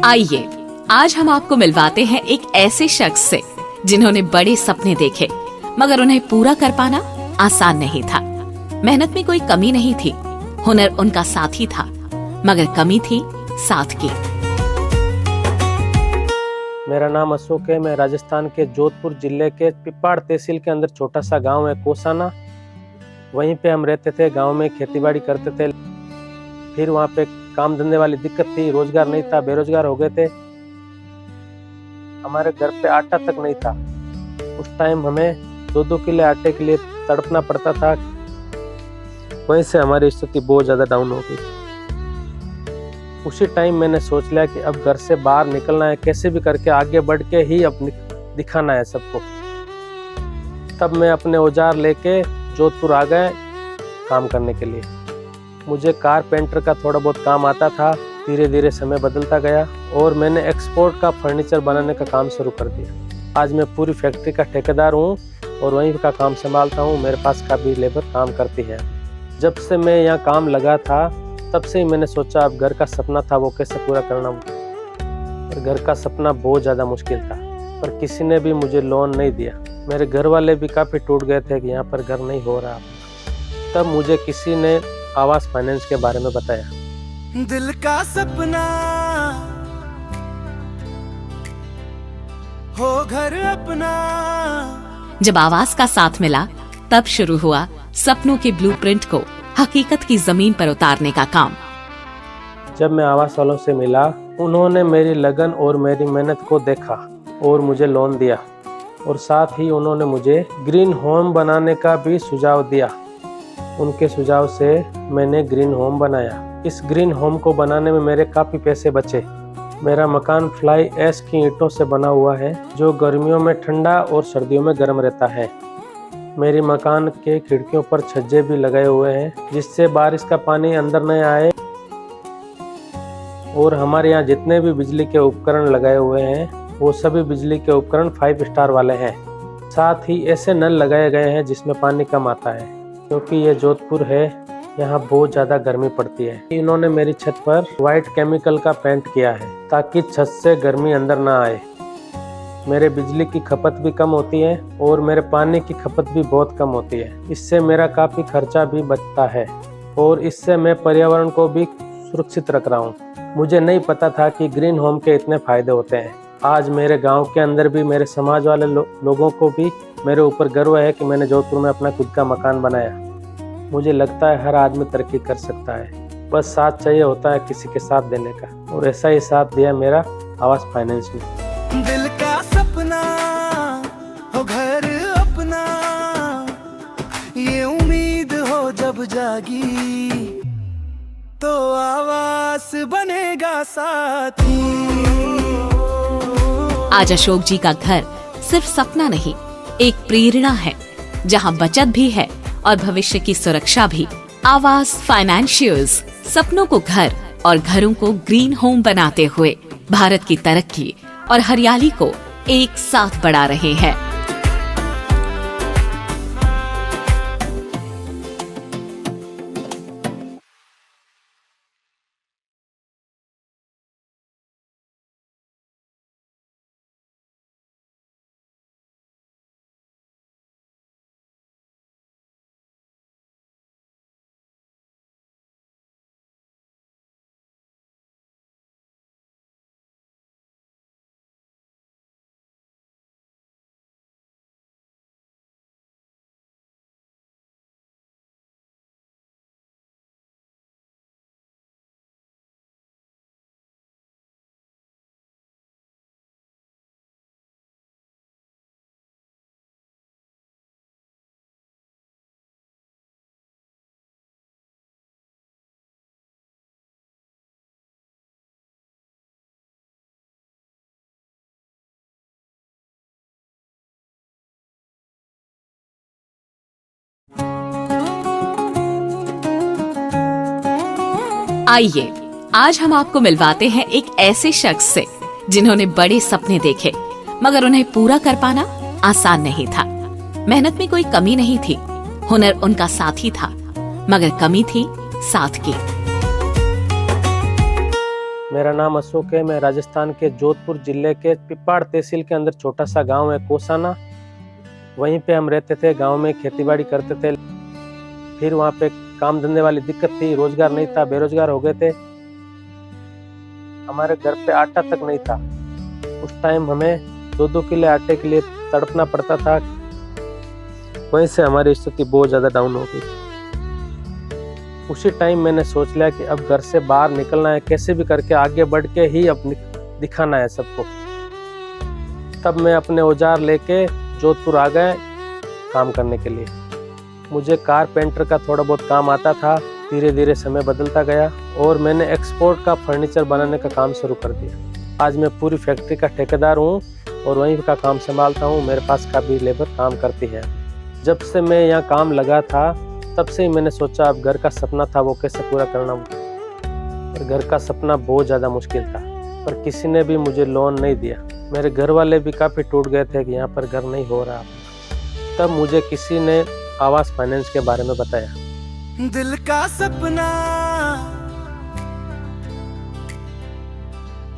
आइए आज हम आपको मिलवाते हैं एक ऐसे शख्स से जिन्होंने बड़े सपने देखे, मगर उन्हें पूरा कर पाना आसान नहीं था। मेहनत में कोई कमी नहीं थी, हुनर उनका साथी था, मगर कमी थी साथ की। मेरा नाम अशोक है। मैं राजस्थान के जोधपुर जिले के पिपाड़ तहसील के अंदर छोटा सा गांव है कोसाना, वहीं पे हम रहते थे। गांव में खेतीबाड़ी करते थे। फिर वहाँ पे काम धंधे वाली दिक्कत थी, रोजगार नहीं था, बेरोजगार हो गए थे। हमारे घर पे आटा तक नहीं था। उस टाइम हमें 2-2 किलो आटे के लिए तड़पना पड़ता था। वहीं से हमारी स्थिति बहुत ज़्यादा डाउन हो गई। उसी टाइम मैंने सोच लिया कि अब घर से बाहर निकलना है, कैसे भी करके आगे बढ़ के ही अब दिखाना है सबको। तब मैं अपने औजार लेके जोधपुर आ गए काम करने के लिए। मुझे कारपेंटर का थोड़ा बहुत काम आता था। धीरे धीरे समय बदलता गया और मैंने एक्सपोर्ट का फर्नीचर बनाने का काम शुरू कर दिया। आज मैं पूरी फैक्ट्री का ठेकेदार हूँ और वहीं का काम संभालता हूँ। मेरे पास काफ़ी लेबर काम करती है। जब से मैं यहाँ काम लगा था तब से ही मैंने सोचा अब घर का सपना था वो कैसे पूरा करना। और घर का सपना बहुत ज़्यादा मुश्किल था, पर किसी ने भी मुझे लोन नहीं दिया। मेरे घर वाले भी काफ़ी टूट गए थे कि यहाँ पर घर नहीं हो रहा। तब मुझे किसी ने आवास फाइनेंस के बारे में बताया। दिल का सपना हो घर अपना। जब आवास का साथ मिला तब शुरू हुआ सपनों के ब्लूप्रिंट को हकीकत की जमीन पर उतारने का काम। जब मैं आवास वालों से मिला, उन्होंने मेरी लगन और मेरी मेहनत को देखा और मुझे लोन दिया, और साथ ही उन्होंने मुझे ग्रीन होम बनाने का भी सुझाव दिया। उनके सुझाव से मैंने ग्रीन होम बनाया। इस ग्रीन होम को बनाने में मेरे काफ़ी पैसे बचे। मेरा मकान फ्लाई ऐश की ईंटों से बना हुआ है, जो गर्मियों में ठंडा और सर्दियों में गर्म रहता है। मेरी मकान के खिड़कियों पर छज्जे भी लगाए हुए हैं, जिससे बारिश का पानी अंदर न आए। और हमारे यहाँ जितने भी बिजली के उपकरण लगाए हुए हैं वो सभी बिजली के उपकरण 5 स्टार वाले हैं। साथ ही ऐसे नल लगाए गए हैं जिसमें पानी कम आता है, क्योंकि ये जोधपुर है, यहाँ बहुत ज़्यादा गर्मी पड़ती है। इन्होंने मेरी छत पर वाइट केमिकल का पेंट किया है ताकि छत से गर्मी अंदर ना आए। मेरे बिजली की खपत भी कम होती है और मेरे पानी की खपत भी बहुत कम होती है। इससे मेरा काफ़ी खर्चा भी बचता है और इससे मैं पर्यावरण को भी सुरक्षित रख रहा हूँ। मुझे नहीं पता था कि ग्रीन होम के इतने फ़ायदे होते हैं। आज मेरे गांव के अंदर भी मेरे समाज वाले लोगों को भी मेरे ऊपर गर्व है कि मैंने जोधपुर में अपना खुद का मकान बनाया। मुझे लगता है हर आदमी तरक्की कर सकता है, बस साथ चाहिए होता है किसी के साथ देने का, और ऐसा ही साथ दिया मेरा आवास फाइनेंस ने। दिल का सपना हो घर अपना, ये उम्मीद हो जब जागी तो आवास बनेगा साथी। आज अशोक जी का घर सिर्फ सपना नहीं, एक प्रेरणा है, जहां बचत भी है और भविष्य की सुरक्षा भी। आवास फाइनेंशियर्स सपनों को घर और घरों को ग्रीन होम बनाते हुए भारत की तरक्की और हरियाली को एक साथ बढ़ा रहे हैं। आइए आज हम आपको मिलवाते हैं एक ऐसे शख्स से जिन्होंने बड़े सपने देखे, मगर उन्हें पूरा कर पाना आसान नहीं था। मेहनत में कोई कमी नहीं थी, हुनर उनका साथी था, मगर कमी थी साथ की। मेरा नाम अशोक है। मैं राजस्थान के जोधपुर जिले के पिपाड़ तहसील के अंदर छोटा सा गांव है कोसाना, वहीं पे हम रहते थे। गांव में खेतीबाड़ी करते थे। फिर वहाँ पे काम धंधे वाली दिक्कत थी, रोजगार नहीं था, बेरोजगार हो गए थे। हमारे घर पे आटा तक नहीं था। उस टाइम हमें 2-2 किलो आटे के लिए तड़पना पड़ता था। वहीं से हमारी स्थिति बहुत ज़्यादा डाउन हो गई। उसी टाइम मैंने सोच लिया कि अब घर से बाहर निकलना है, कैसे भी करके आगे बढ़ के ही अब दिखाना है सबको। तब मैं अपने औजार लेके जोधपुर आ गए काम करने के लिए। मुझे कारपेंटर का थोड़ा बहुत काम आता था। धीरे धीरे समय बदलता गया और मैंने एक्सपोर्ट का फर्नीचर बनाने का काम शुरू कर दिया। आज मैं पूरी फैक्ट्री का ठेकेदार हूँ और वहीं का काम संभालता हूँ। मेरे पास का भी लेबर काम करती है। जब से मैं यहाँ काम लगा था तब से ही मैंने सोचा अब घर का सपना था वो कैसे पूरा करना। और घर का सपना बहुत ज़्यादा मुश्किल था, पर किसी ने भी मुझे लोन नहीं दिया। मेरे घर वाले भी काफ़ी टूट गए थे कि यहाँ पर घर नहीं हो रहा। तब मुझे किसी ने आवास फाइनेंस के बारे में बताया। दिल का सपना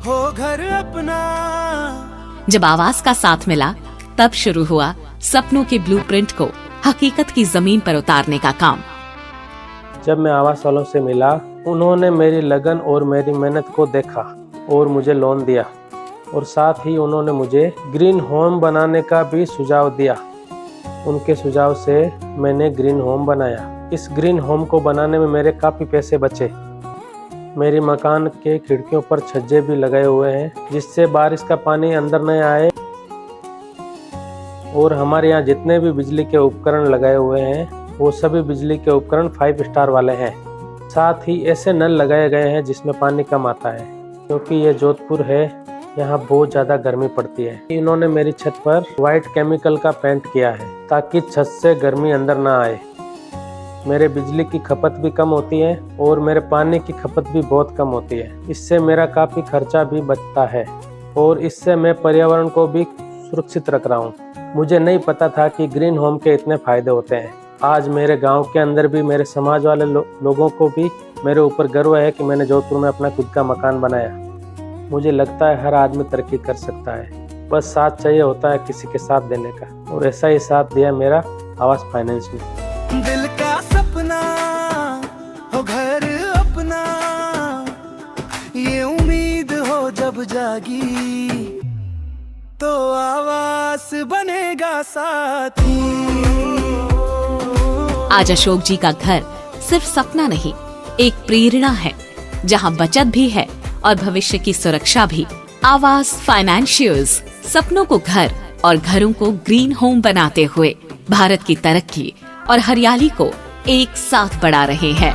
हो घर अपना। जब आवास का साथ मिला तब शुरू हुआ सपनों के ब्लूप्रिंट को हकीकत की जमीन पर उतारने का काम। जब मैं आवास वालों से मिला, उन्होंने मेरी लगन और मेरी मेहनत को देखा और मुझे लोन दिया। और साथ ही उन्होंने मुझे ग्रीन होम बनाने का भी सुझाव दिया। उनके सुझाव से मैंने ग्रीन होम बनाया। इस ग्रीन होम को बनाने में मेरे काफ़ी पैसे बचे। मेरी मकान के खिड़कियों पर छज्जे भी लगाए हुए हैं, जिससे बारिश का पानी अंदर न आए। और हमारे यहाँ जितने भी बिजली के उपकरण लगाए हुए हैं वो सभी बिजली के उपकरण 5 स्टार वाले हैं। साथ ही ऐसे नल लगाए गए हैं जिसमें पानी कम आता है, क्योंकि ये जोधपुर है, यहाँ बहुत ज़्यादा गर्मी पड़ती है। इन्होंने मेरी छत पर वाइट केमिकल का पेंट किया है ताकि छत से गर्मी अंदर ना आए। मेरे बिजली की खपत भी कम होती है और मेरे पानी की खपत भी बहुत कम होती है। इससे मेरा काफ़ी खर्चा भी बचता है और इससे मैं पर्यावरण को भी सुरक्षित रख रहा हूँ। मुझे नहीं पता था कि ग्रीन होम के इतने फायदे होते हैं। आज मेरे गांव के अंदर भी मेरे समाज वाले लोगों को भी मेरे ऊपर गर्व है कि मैंने जोधपुर में अपना खुद का मकान बनाया। मुझे लगता है हर आदमी तरक्की कर सकता है, बस साथ चाहिए होता है किसी के साथ देने का। और ऐसा ही साथ दिया मेरा आवास फाइनेंस ने। दिल का सपना हो घर अपना, ये उम्मीद हो जब जागी तो आवास बनेगा साथी। आज अशोक जी का घर सिर्फ सपना नहीं, एक प्रेरणा है, जहां बचत भी है और भविष्य की सुरक्षा भी। आवास फाइनेंशियर्स सपनों को घर और घरों को ग्रीन होम बनाते हुए भारत की तरक्की और हरियाली को एक साथ बढ़ा रहे हैं।